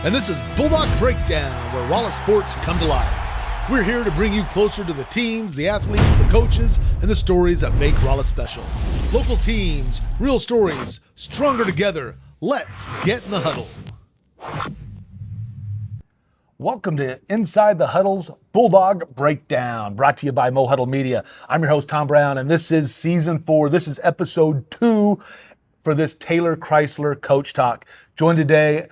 and this is Bulldog Breakdown, where Rolla sports come to life. We're here to bring you closer to the teams, the athletes, the coaches, and the stories that make Rolla special. Local teams, real stories, stronger together. Let's get in the huddle. Welcome to Inside the Huddles Bulldog Breakdown, brought to you by Mo Huddle Media. I'm your host, Tom Brown, and this is Season 4. This is Episode 2 for this Taylor Chrysler Coach Talk. Joined today,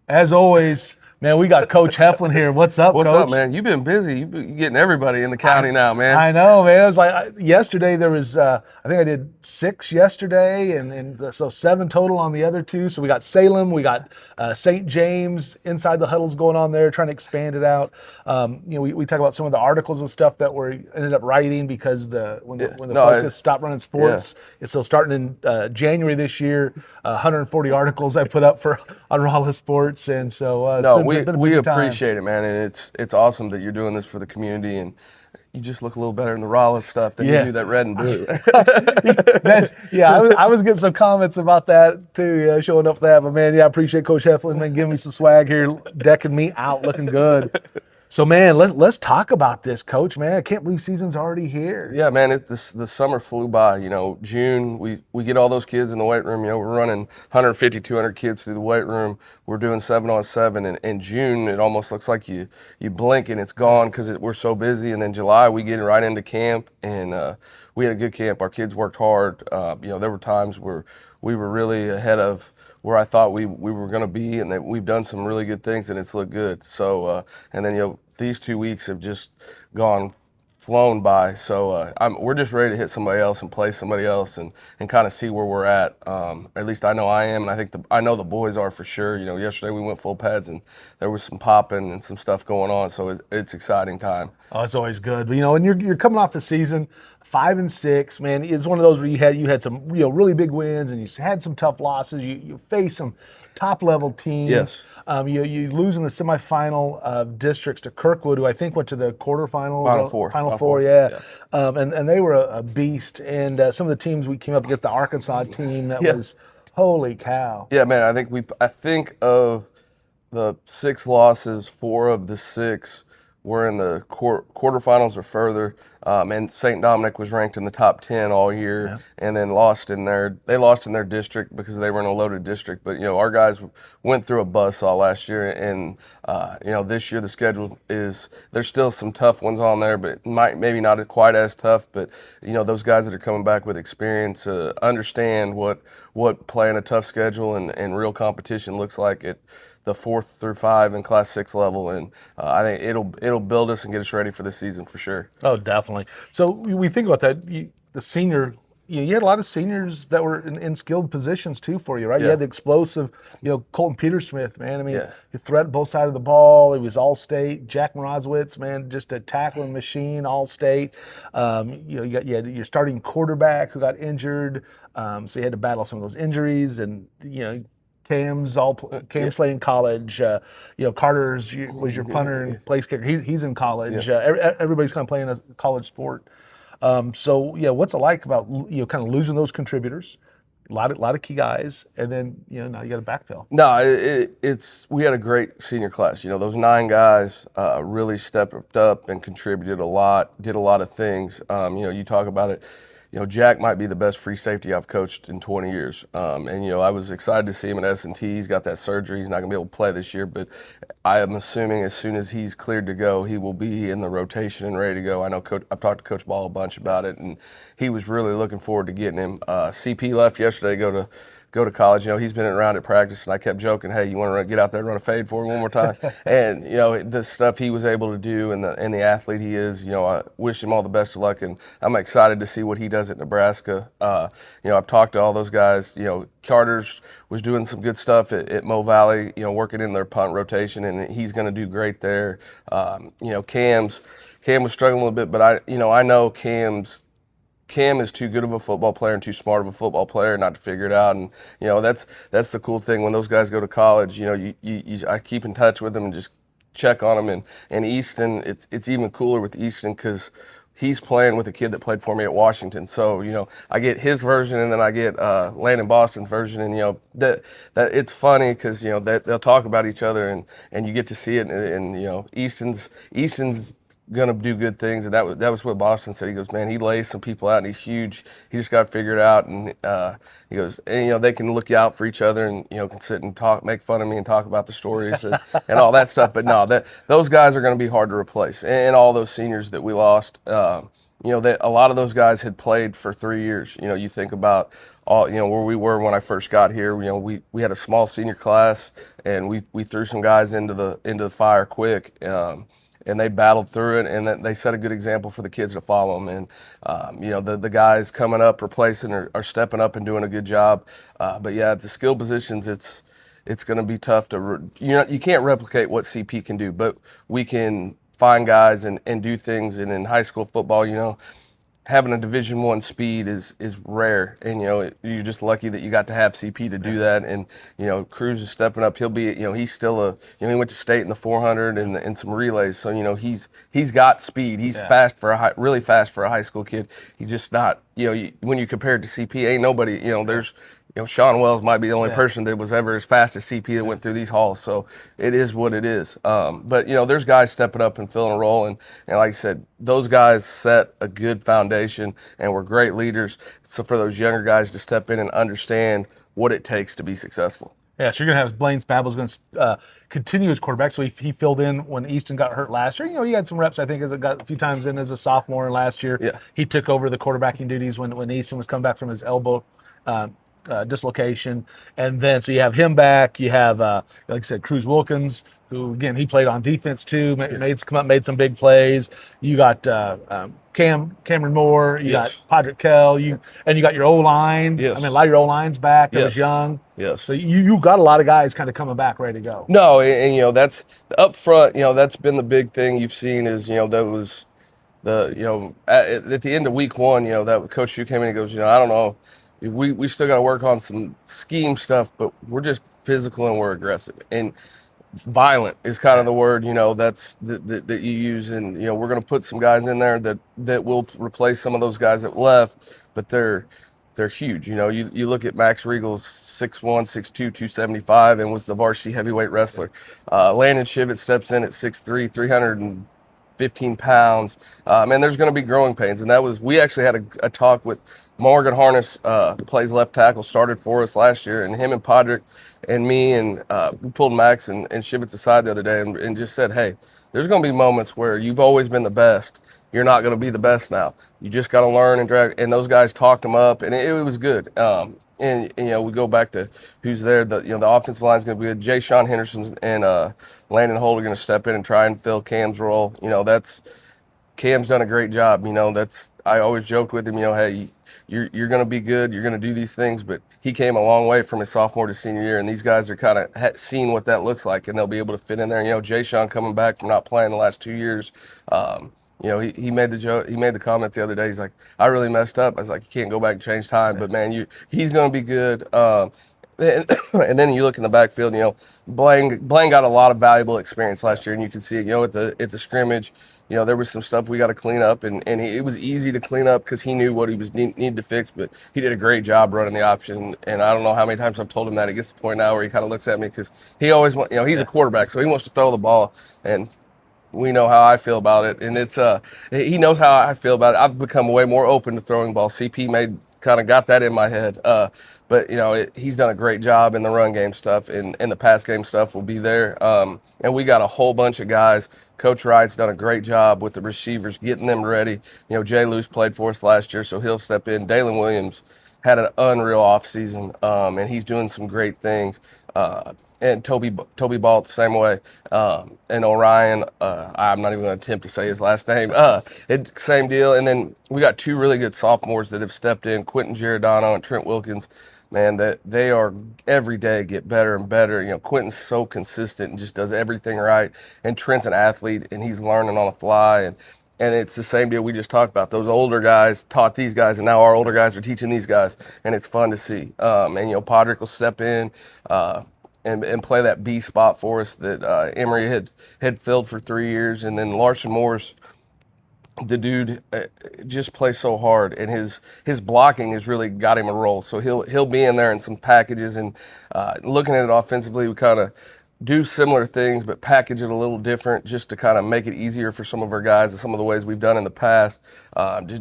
as always, man, we got Coach Heflin here. What's up, Coach? What's up, man? You've been busy. You've been getting everybody in the county now, man. I know, man. It was like yesterday there was, I think I did 6 yesterday, and so 7 total on the other 2. So we got Salem, we got St. James, Inside the Huddles going on there, trying to expand it out. We talk about some of the articles and stuff that we ended up writing because when the Focus stopped running sports. Yeah. So starting in January this year, 140 articles I put up on Rolla Sports, and so we appreciate it, man, and it's awesome that you're doing this for the community, and you just look a little better in the Rolla stuff than you do that red and blue. I was getting some comments about that too, showing up for that. But man, I appreciate Coach Heflin, man, giving me some swag here, decking me out, looking good. So man, let's talk about this, Coach. Man, I can't believe season's already here. Yeah, man, the summer flew by. June, we get all those kids in the weight room. We're running 150, 200 kids through the weight room. We're doing 7-on-7, and in June, it almost looks like you blink and it's gone because we're so busy. And then July, we get right into camp, and we had a good camp. Our kids worked hard. There were times where we were really ahead of where I thought we were going to be, and that we've done some really good things, and it's looked good. So, and then these 2 weeks have just flown by. So we're just ready to hit somebody else and play somebody else and kind of see where we're at. At least I know I am, and I think I know the boys are for sure. Yesterday we went full pads, and there was some popping and some stuff going on. So it's exciting time. Oh, it's always good. And you're coming off the season 5-6, man. It's one of those where you had some really big wins, and you had some tough losses. You faced some top level teams. Yes. You lose in the semifinal of districts to Kirkwood, who I think went to the quarterfinal. Final four, yeah. And they were a beast. And some of the teams we came up against, the Arkansas team, that was holy cow. Yeah, man. I think of the 6 losses, 4 of the 6 were in the quarterfinals or further, and St. Dominic was ranked in the top 10 all year, and then lost in their district because they were in a loaded district. But our guys went through a buzzsaw last year, and this year the schedule there's still some tough ones on there, but maybe not quite as tough. But those guys that are coming back with experience understand what playing a tough schedule and real competition looks like at the 4th through 5 and Class 6 level, and I think it'll build us and get us ready for this season for sure. Oh, definitely. So we think about that. The senior, you had a lot of seniors that were in skilled positions too for you, right? Yeah. You had the explosive, Colton Petersmith, man. I mean, he threatened both sides of the ball. He was all-state. Jack Morozowitz, man, just a tackling machine, all-state. You had your starting quarterback who got injured, so you had to battle some of those injuries, and Cam's playing college. Carter's was your punter and place kicker. He's in college. Everybody's kind of playing a college sport. What's it like about kind of losing those contributors? A lot of key guys, and then now you got to backfill. No, we had a great senior class. Those 9 guys really stepped up and contributed a lot, did a lot of things. You talk about it. Jack might be the best free safety I've coached in 20 years. I was excited to see him at S&T. He's got that surgery. He's not going to be able to play this year, but I am assuming as soon as he's cleared to go, he will be in the rotation and ready to go. I know I've talked to Coach Ball a bunch about it, and he was really looking forward to getting him. CP left yesterday to go to college. He's been around at practice, and I kept joking, hey, you want to get out there and run a fade for me one more time? And, the stuff he was able to do and the athlete he is, I wish him all the best of luck, and I'm excited to see what he does at Nebraska. I've talked to all those guys. Carter's was doing some good stuff at Mo Valley, working in their punt rotation, and he's going to do great there. Cam was struggling a little bit, but I know Cam is too good of a football player and too smart of a football player not to figure it out, and that's the cool thing when those guys go to college. I keep in touch with them and just check on them. And Easton, it's even cooler with Easton because he's playing with a kid that played for me at Washington. So, I get his version and then I get Landon Boston's version. And, that it's funny because, they'll talk about each other and you get to see it. And Easton's going to do good things. And that was what Boston said. He goes, man, he lays some people out and he's huge. He just got to figure it out. And he goes, and, they can look out for each other and, can sit and talk, make fun of me and talk about the stories and all that stuff. But no, those guys are going to be hard to replace. And all those seniors that we lost, a lot of those guys had played for 3 years. You think about all, where we were when I first got here. We had a small senior class and we threw some guys into the fire quick. And they battled through it, and they set a good example for the kids to follow them. And the guys coming up, replacing, are stepping up and doing a good job. But yeah, at the skill positions, it's going to be tough to. You can't replicate what CP can do, but we can find guys and do things. And in high school football, having a Division I speed is rare, and you're just lucky that you got to have CP to do that. And Cruz is stepping up. He'll be he's still he went to state in the 400 and some relays, so he's got speed. He's fast really fast for a high school kid. He's just not when you compare it to CP, ain't nobody there's. Sean Wells might be the only person that was ever as fast as CP that went through these halls. So it is what it is. But, there's guys stepping up and filling a role. And like I said, those guys set a good foundation and were great leaders. So for those younger guys to step in and understand what it takes to be successful. Yeah, so you're going to have Blaine Spabble's going to continue as quarterback. So he filled in when Easton got hurt last year. He had some reps, I think, as it got a few times in as a sophomore last year. Yeah. He took over the quarterbacking duties when Easton was coming back from his elbow dislocation. And then so you have him back. You have, like I said, Cruz Wilkins, who, again, he played on defense too, made some big plays. You got Cameron Moore. You got Podrick Kell. You got your O-line. Yes. I mean, a lot of your O-line's back that was young. Yes. So you got a lot of guys kind of coming back ready to go. No, and that's up front. That's been the big thing you've seen is that was the at the end of week one. That Coach Shu came in and goes, I don't know. We still got to work on some scheme stuff, but we're just physical and we're aggressive. And violent is kind of the word, that's that you use. And, we're going to put some guys in there that will replace some of those guys that left, but they're huge. You look at Max Regal's 6'1", 6'2", 275, and was the varsity heavyweight wrestler. Landon Shivett steps in at 6'3", 315 pounds. And there's going to be growing pains. And we actually had a talk with Morgan Harness, plays left tackle, started for us last year, and him and Podrick and me and we pulled Max and Shivitz aside the other day and just said, hey, there's going to be moments where you've always been the best. You're not going to be the best now. You just got to learn and drag. And those guys talked him up, and it was good. And we go back to who's there. The offensive line is going to be good. Jay Sean Henderson and Landon Holt are going to step in and try and fill Cam's role. Cam's done a great job. I always joked with him. Hey, you're going to be good. You're going to do these things, but he came a long way from his sophomore to senior year, and these guys are kind of seeing what that looks like, and they'll be able to fit in there. Jay Sean coming back from not playing the last 2 years. He made the joke. He made the comment the other day. He's like, I really messed up. I was like, you can't go back and change time, but man, he's going to be good. And then you look in the backfield. Blaine got a lot of valuable experience last year, and you can see it. At the scrimmage, there was some stuff we got to clean up, and it was easy to clean up because he knew what he was needed to fix. But he did a great job running the option, and I don't know how many times I've told him that. It gets to the point now where he kind of looks at me because he always he's a quarterback, so he wants to throw the ball, and we know how I feel about it, and it's he knows how I feel about it. I've become way more open to throwing the ball. CP kind of got that in my head. But, he's done a great job in the run game stuff, and the pass game stuff will be there. And we got a whole bunch of guys. Coach Wright's done a great job with the receivers, getting them ready. Jay Luce played for us last year, so he'll step in. Dalen Williams had an unreal offseason, and he's doing some great things. And Toby Balt the same way. And Orion, I'm not even going to attempt to say his last name. It's same deal. And then we got two really good sophomores that have stepped in, Quentin Giordano and Trent Wilkins. Man, that they are every day get better and better. Quentin's so consistent and just does everything right. And Trent's an athlete, and he's learning on the fly. And it's the same deal we just talked about. Those older guys taught these guys, and now our older guys are teaching these guys, and it's fun to see. And Podrick will step in and play that B spot for us that Emory had filled for 3 years, and then Larson Moore's the dude just plays so hard, and his blocking has really got him a role. So he'll be in there in some packages, and looking at it offensively, we kind of do similar things, but package it a little different, just to kind of make it easier for some of our guys, and some of the ways we've done in the past,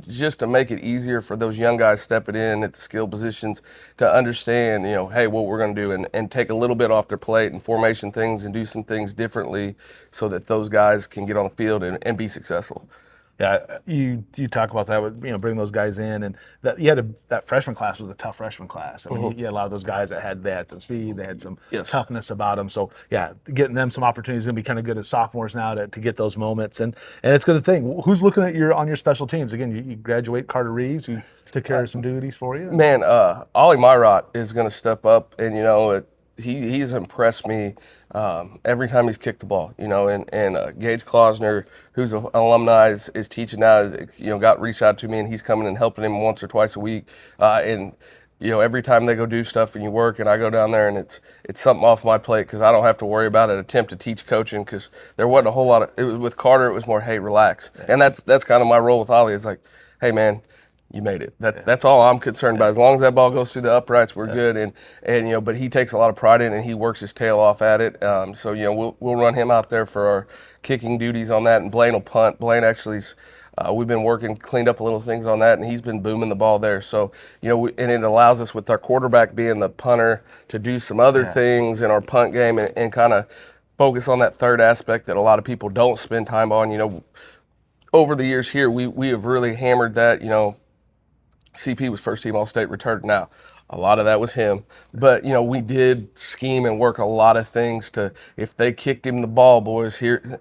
just to make it easier for those young guys stepping in at the skill positions to understand, hey, what we're going to do, and take a little bit off their plate and formation things and do some things differently so that those guys can get on the field and be successful. Yeah, you talk about that with bring those guys in, and that freshman class was a tough freshman class. I mean, you had a lot of those guys that they had some speed, they had some toughness about them. So yeah, getting them some opportunities is going to be kind of good as sophomores now to get those moments, and it's a good thing. Who's looking at on your special teams again? You graduate Carter Reeves, who took care of some duties for you. Man, Ollie Myrot is going to step up, and he's impressed me every time he's kicked the ball, and Gage Klausner, who's an alumni, is teaching now, got reached out to me, and he's coming and helping him once or twice a week. Every time they go do stuff and you work, and I go down there, and it's something off my plate because I don't have to worry about an attempt to teach coaching, because there wasn't a whole lot of, with Carter, it was more, hey, relax. And that's kind of my role with Ollie. It's like, hey, man, you made it. That's all I'm concerned about. As long as that ball goes through the uprights, we're good. And but he takes a lot of pride in it, and he works his tail off at it. So we'll run him out there for our kicking duties on that, and Blaine will punt. Blaine actually's we've been cleaned up a little things on that, and he's been booming the ball there. So and it allows us, with our quarterback being the punter, to do some other things in our punt game and kind of focus on that third aspect that a lot of people don't spend time on. Over the years here, we have really hammered that. CP was first team All-State return. Now, a lot of that was him. But, we did scheme and work a lot of things to, if they kicked him the ball, boys, here,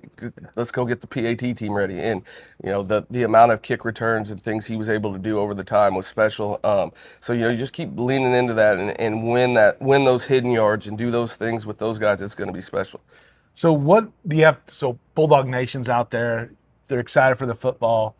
let's go get the PAT team ready. And, the amount of kick returns and things he was able to do over the time was special. So, you just keep leaning into that and win those hidden yards and do those things with those guys. It's going to be special. So what do you have? So Bulldog Nation's out there. They're excited for the football.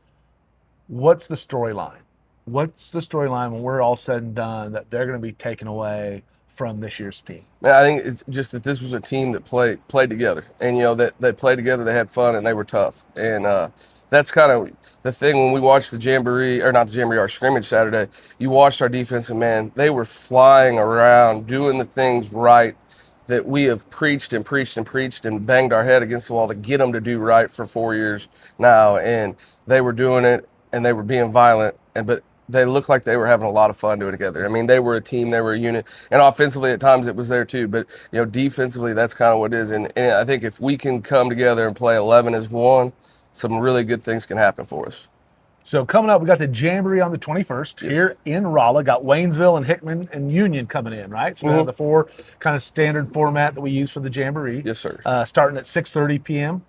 What's the storyline? What's the storyline when we're all said and done that they're going to be taken away from this year's team? Man, I think it's just that this was a team that played together, and that they played together, they had fun, and they were tough. And that's kind of the thing when we watched the jamboree, or not the jamboree, our scrimmage Saturday. You watched our defense, and man, they were flying around, doing the things right that we have preached and preached and preached and banged our head against the wall to get them to do right for 4 years now. And they were doing it, and they were being violent, but they looked like they were having a lot of fun doing it together. I mean, they were a team, they were a unit, and offensively at times it was there too. But defensively, that's kind of what it is. And I think if we can come together and play 11 as one, some really good things can happen for us. So coming up, we got the Jamboree on the 21st here in Rolla. Got Waynesville and Hickman and Union coming in, right? So we have the four kind of standard format that we use for the Jamboree. Yes, sir. Starting at 6:30 p.m.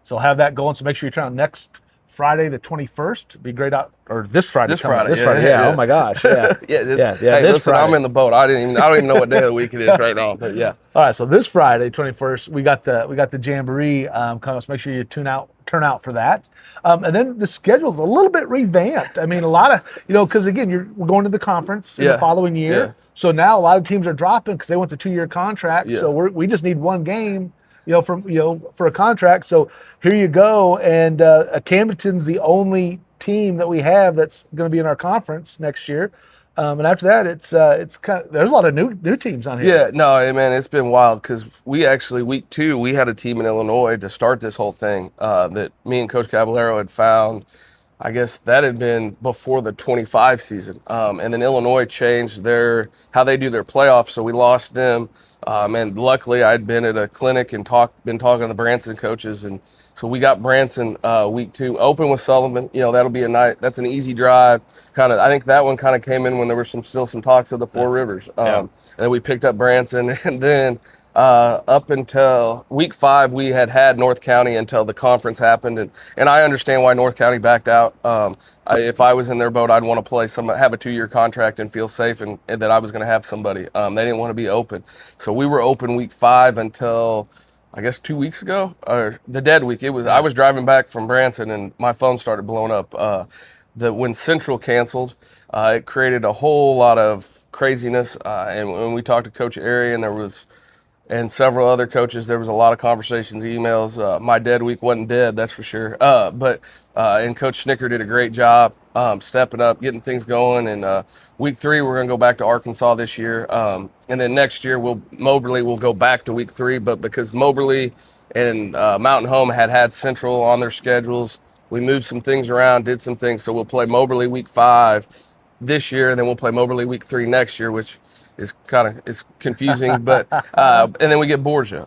So we'll have that going. So make sure you turn on next Friday the 21st. Be great out, or this Friday. This Friday. Yeah. Oh my gosh. Yeah. Hey, this listen, Friday. I'm in the boat. I don't even know what day of the week it is right now. But yeah. All right. So this Friday, 21st, we got the Jamboree coming. So make sure you turn out for that. And then the schedule's a little bit revamped. I mean, a lot of because again, we're going to the conference in the following year. Yeah. So now a lot of teams are dropping because they want the 2-year contract. Yeah. So we just need one game. For a contract. So here you go. And Camdenton's the only team that we have that's going to be in our conference next year. And after that, it's kind of, there's a lot of new teams on here. Yeah, no, man, it's been wild because we actually, week 2, we had a team in Illinois to start this whole thing that me and Coach Caballero had found. I guess that had been before the 25 season. And then Illinois changed how they do their playoffs, so we lost them. And luckily, I'd been at a clinic and been talking to the Branson coaches, and so we got Branson week 2 open with Sullivan. That'll be that's an easy drive. I think that one kind of came in when there were still some talks of the Four Rivers. And then we picked up Branson, and then up until week 5, we had North County until the conference happened, and I understand why North County backed out. If I was in their boat, I'd want to have a 2-year contract and feel safe and that I was going to have somebody. They didn't want to be open, so we were open week 5 until I guess 2 weeks ago, or the dead week. I was driving back from Branson and my phone started blowing up. When Central canceled, it created a whole lot of craziness, and when we talked to Coach Airy, and there was and several other coaches. There was a lot of conversations, emails. My dead week wasn't dead, that's for sure. And Coach Snicker did a great job stepping up, getting things going. And week 3, we're going to go back to Arkansas this year. And then next year, Moberly will go back to week 3. But because Moberly and Mountain Home had Central on their schedules, we moved some things around, did some things. So we'll play Moberly week 5 this year, and then we'll play Moberly week 3 next year, which is it's confusing. But and then we get Borgia,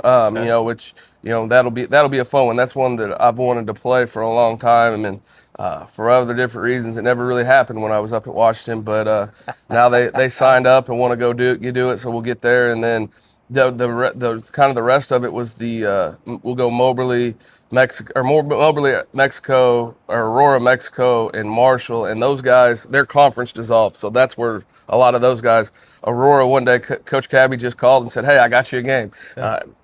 which that'll be a fun one. That's one that I've wanted to play for a long time, and for other different reasons, it never really happened when I was up at Washington. But now they signed up and want to go do it, so we'll get there, and then the kind of the rest of it was we'll go Moberly, Mexico, or Aurora, Mexico, and Marshall, and those guys, their conference dissolved. So that's where a lot of those guys. Aurora, one day, Coach Cabby just called and said, "Hey, I got you a game."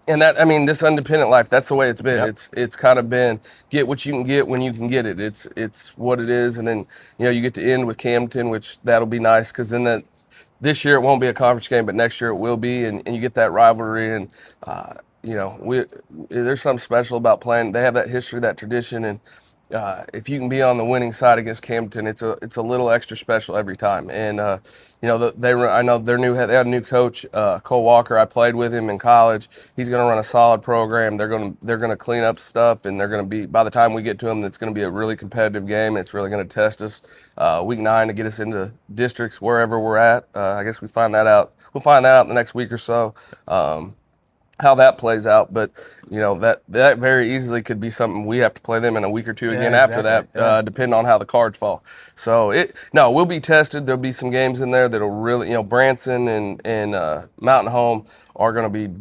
And this independent life, that's the way it's been. Yep. It's kind of been get what you can get when you can get it. It's what it is, and then you get to end with Camden, which that'll be nice because then this year it won't be a conference game, but next year it will be, and you get that rivalry and. There's something special about playing. They have that history, that tradition, and if you can be on the winning side against Camden, it's a little extra special every time. And I know they had a new coach, Cole Walker. I played with him in college. He's going to run a solid program. They're going to clean up stuff, and they're going to be, by the time we get to them, it's going to be a really competitive game. It's really going to test us week 9 to get us into districts wherever we're at. I guess we'll find that out in the next week or so. How that plays out, but that very easily could be something we have to play them in a week or two again after that, depending on how the cards fall. So we'll be tested. There'll be some games in there that'll really, Branson and Mountain Home are going to be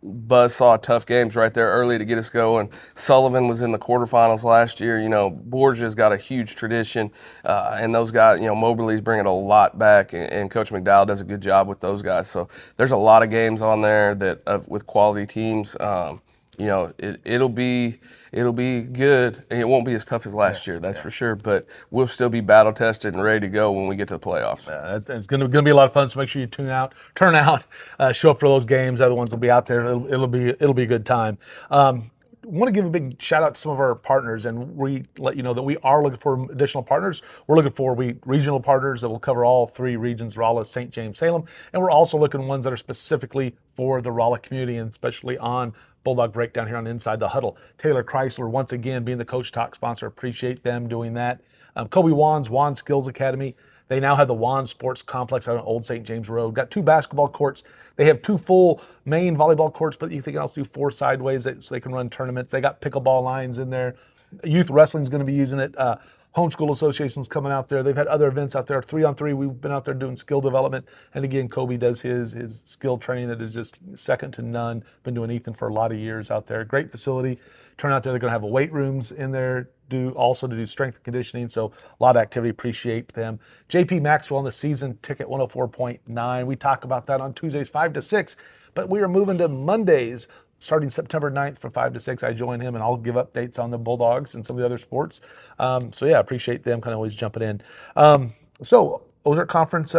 buzzsaw tough games right there early to get us going. Sullivan was in the quarterfinals last year. Borgia's got a huge tradition, and those guys, Moberly's bringing a lot back, and Coach McDowell does a good job with those guys. So there's a lot of games on there with quality teams. It'll be good. It won't be as tough as last year, that's for sure. But we'll still be battle tested and ready to go when we get to the playoffs. It's going to be a lot of fun. So make sure you turn out, show up for those games. Other ones will be out there. It'll be a good time. Want to give a big shout out to some of our partners, and we let you know that we are looking for additional partners. We're looking for regional partners that will cover all 3 regions: Rolla, St. James, Salem, and we're also looking at ones that are specifically for the Rolla community, and especially on Bulldog Breakdown here on Inside the Huddle. Taylor Chrysler, once again, being the Coach Talk sponsor. Appreciate them doing that. Kobe Wands, Wands Skills Academy. They now have the Wands Sports Complex out on Old St. James Road. Got 2 basketball courts. They have 2 full main volleyball courts, but you can also do 4 sideways so they can run tournaments. They got pickleball lines in there. Youth Wrestling's going to be using it. Homeschool Association's coming out there. They've had other events out there. 3-on-3, we've been out there doing skill development. And again, Kobe does his skill training that is just second to none. Been doing Ethan for a lot of years out there. Great facility. Turn out there. They're going to have weight rooms in there to do strength and conditioning. So a lot of activity. Appreciate them. JP Maxwell on the season ticket 104.9. We talk about that on Tuesdays 5 to 6, but we are moving to Mondays starting September 9th from 5 to 6. I join him and I'll give updates on the Bulldogs and some of the other sports. Appreciate them kind of always jumping in. So Ozark Conference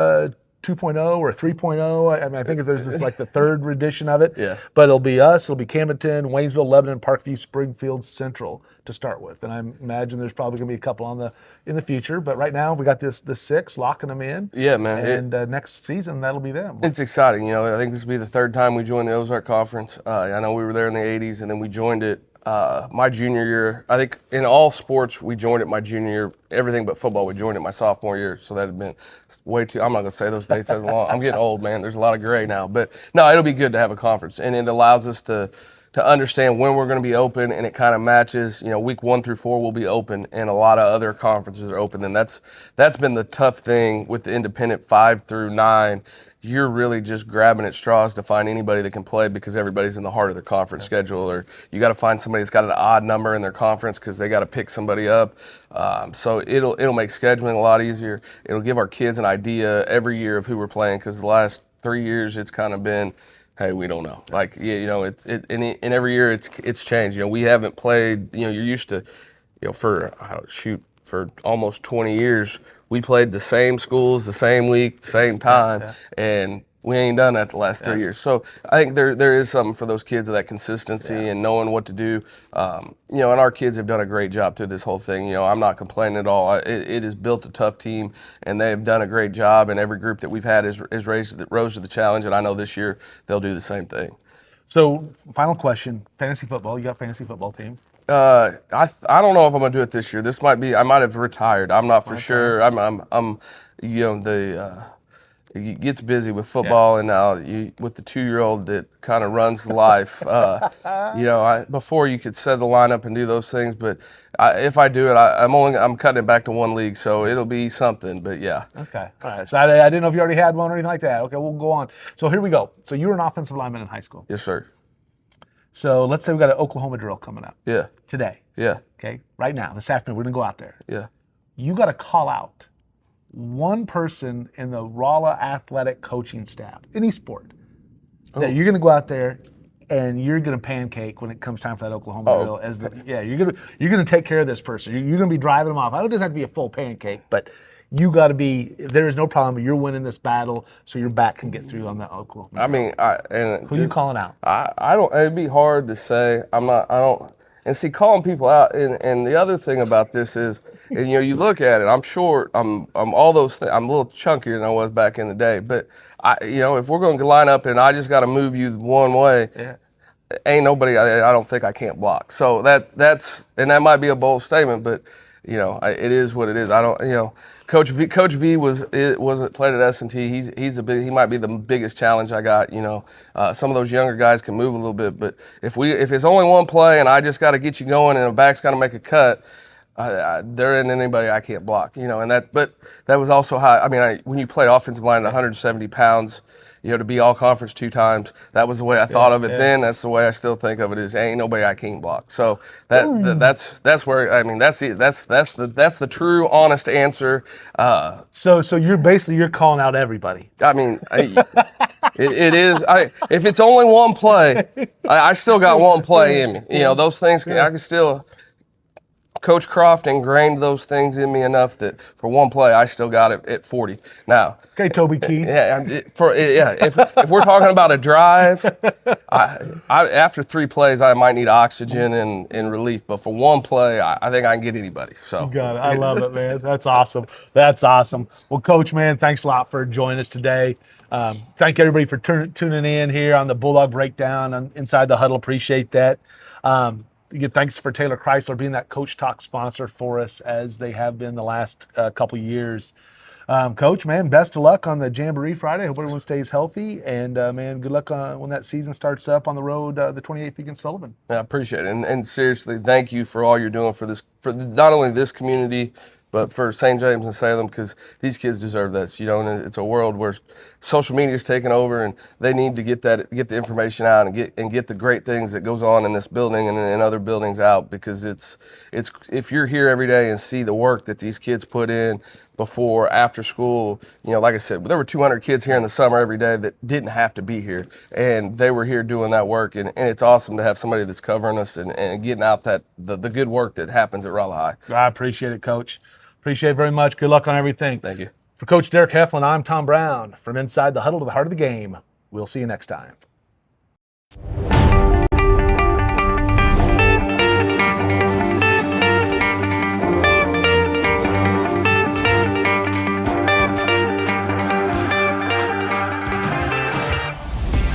2.0 or 3.0. I think there's this like the 3rd edition of it. Yeah. But it'll be us. It'll be Camden, Waynesville, Lebanon, Parkview, Springfield, Central to start with. And I imagine there's probably going to be a couple in the future. But right now we got the 6 locking them in. Yeah, man. And next season that'll be them. It's exciting. I think this will be the 3rd time we joined the Ozark Conference. I know we were there in the 80s, and then we joined it my junior year. I think in all sports we joined it my junior year. Everything but football we joined it my sophomore year. So that had been way too. I'm not gonna say those dates as long. I'm getting old, man. There's a lot of gray now. But no, it'll be good to have a conference, and it allows us to understand when we're going to be open, and it kind of matches. Week 1 through 4 will be open, and a lot of other conferences are open. And that's been the tough thing with the independent 5 through 9. You're really just grabbing at straws to find anybody that can play because everybody's in the heart of their conference schedule, or you got to find somebody that's got an odd number in their conference because they got to pick somebody up. So it'll make scheduling a lot easier. It'll give our kids an idea every year of who we're playing, because the last 3 years it's kind of been, hey, we don't know. And every year it's changed. We haven't played. You're used to, for almost 20 years. We played the same schools, the same week, the same time, and we ain't done that the last 3 years. So I think there is something for those kids of that consistency and knowing what to do. And our kids have done a great job through this whole thing. I'm not complaining at all. It has built a tough team, and they've done a great job. And every group that we've had is rose to the challenge. And I know this year they'll do the same thing. So, final question: fantasy football. You got a fantasy football team? I don't know if I'm gonna do it this year. This might be. I might have retired. I'm not for sure. It gets busy with football, and now with the 2-year-old that kind of runs life. Before you could set the lineup and do those things, but if I do it, I'm cutting it back to 1 league, so it'll be something. But yeah. Okay. All right. So I didn't know if you already had one or anything like that. Okay, we'll go on. So here we go. So you were an offensive lineman in high school. Yes, sir. So let's say we got an Oklahoma drill coming up. Yeah. Today. Yeah. Okay. Right now, this afternoon, we're gonna go out there. Yeah. You got to call out one person in the Rolla athletic coaching staff, any sport, that you're going to go out there and you're going to pancake when it comes time for that Oklahoma drill. You're going to take care of this person. You're going to be driving them off. It doesn't have to be a full pancake, but you got to be. There is no problem. You're winning this battle, so your back can get through on that Oklahoma. I mean, who are you calling out? I don't. It'd be hard to say. I don't. And see, calling people out, and the other thing about this is, and you look at it. I'm short. I'm all those things. I'm a little chunkier than I was back in the day. But if we're going to line up and I just got to move you one way, ain't nobody. I don't think I can't block. So that's and that might be a bold statement, but it is what it is. I don't. Coach V wasn't played at S&T. He might be the biggest challenge I got. Some of those younger guys can move a little bit, but if it's only one play and I just got to get you going and the back's got to make a cut, there isn't anybody I can't block. But that was also how. I mean, when you played offensive line at 170 pounds. To be all conference 2 times, that was the way I thought of it then. That's the way I still think of it. Is ain't nobody I can't block. So that's where that's the true honest answer. So you're calling out everybody. I mean, it is. If it's only one play, I still got one play in me. Those things I can still. Coach Croft ingrained those things in me enough that for one play I still got it at 40. Now, okay, Toby Keith. If we're talking about a drive, after 3 plays I might need oxygen and relief, but for one play I think I can get anybody. So you got it. I love it, man. That's awesome. Well, Coach, man, thanks a lot for joining us today. Thank everybody for tuning in here on the Bulldog Breakdown on Inside the Huddle. Appreciate that. Again, thanks for Taylor Chrysler being that Coach Talk sponsor for us, as they have been the last couple years. Coach, man, best of luck on the Jamboree Friday. Hope everyone stays healthy. And, man, good luck when that season starts up on the road the 28th against Sullivan. I appreciate it. And seriously, thank you for all you're doing for not only this community, but for St. James and Salem, because these kids deserve this. And it's a world where social media is taking over, and they need to get the information out and get the great things that goes on in this building and in other buildings out, because it's if you're here every day and see the work that these kids put in before, after school, like I said, there were 200 kids here in the summer every day that didn't have to be here, and they were here doing that work, and it's awesome to have somebody that's covering us and getting out the good work that happens at Rolla High. I appreciate it, Coach. Appreciate it very much. Good luck on everything. Thank you. For Coach Derek Heflin, I'm Tom Brown. From Inside the Huddle to the Heart of the Game. We'll see you next time.